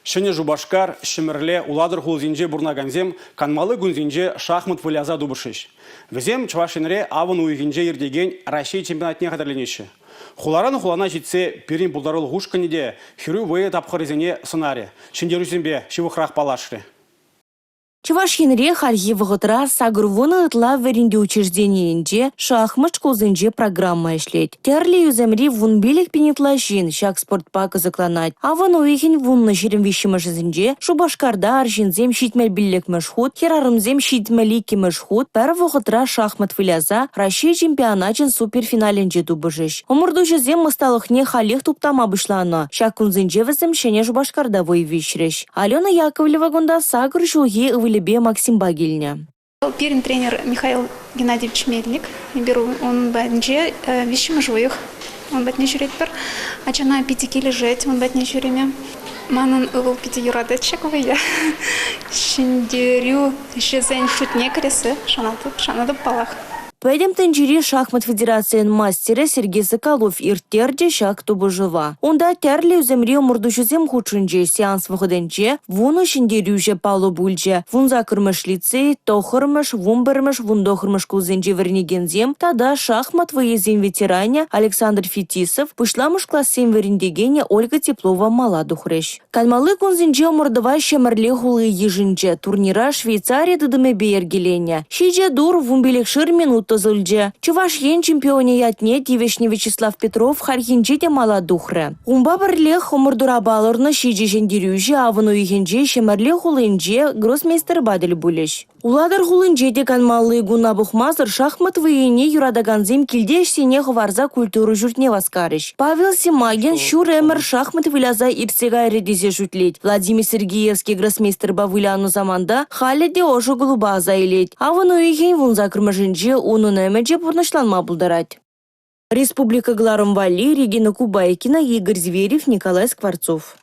Шыне жубашкар, шымірле, уладыр хулзинже бурнаганзем, канмалы гунзинже шахмат выляза дубышыш. Візем чвашинре авын уйгинже ердеген Россия чемпионатне қадырленеші. Хулараны хулана жетсе, перин бұлдарыл ғушқаниде, хиру вое тапқырызене сценарий. Шындерусенбе шивықрақ палашры. Чувашинре хальи вғытра сагырвуны ытла веренде учреждениенде шахмат школзынже программа эшлет. Терли юземри вун билек пенетлашин, шак спортпа кызыкланать. Аван уйхин вунны шерім вишімашызынже, шубашкарда аршинзем шитмел биллек мәшхут, херарымзем шитмелики мәшхут, пәр вғытра шахмат выляза, Россия чемпионачын суперфиналенже дубыжыш. Омырдушызем мысталықне халих туптама бышланы, шак кунзынже візім шене шубашкарда войвишреш. Алена Яковлева гонда сагыр жуги Максим Багильня. Первый тренер Михаил Геннадьевич Мельник. Он бәдінже вишімі жойық. Он бәдіне жүретпір. Ачана 5 килі жет, он бәдіне жүреме. Манын ұлыл 5 юрадетшек вая. Шиндерю шезен шутне кресі. Шанады палақ. Пойдем тенджири шахмат федерациян мастера Сергей Соколов иртерде шак тубы жива. Онда терли үземри омурдушузем худшынже сеанс вғыденже, вуну шиндерюже палу бульже, вун закырмыш лицей, тохырмыш, вумбырмыш, вундохырмыш кузенже вернегензем, тада шахмат выезем ветеране Александр Фетисов, пышламыш классем верендегене Ольга Теплова мала духреш. Кальмалы кунзенже омурдова шемерле хулы ежинже, турнира Швейцария дыдыме бейергелене. Шиже дур вумбелек шыр минута зульже. Чуваш ен чемпионе ятне Тивешне Вячеслав Петров хархинже те мала духры. Умба бірлех омурдура балырны шиже жендерюже авыну ихенже шемерле хулынже гроссмейстер бадель булеш. Уладыр хулынже де канмалы гуна бухмазыр шахмат выене юрадаганзем килдеш сене хварза культуру журтне васкарыш. Павел Симагин шур эмір шахмат выляза ирсега редизе жутлет. Владимир Сергеевский гроссмейстер бавыляну заманда халі де ожы голуба заилет. Авыну ихен вун закырмажынже унын эмеже пурнышланма булдарать. Республика Гларом Вали, Регина Кубайкина, Игорь Зверев, Николай Скворцов.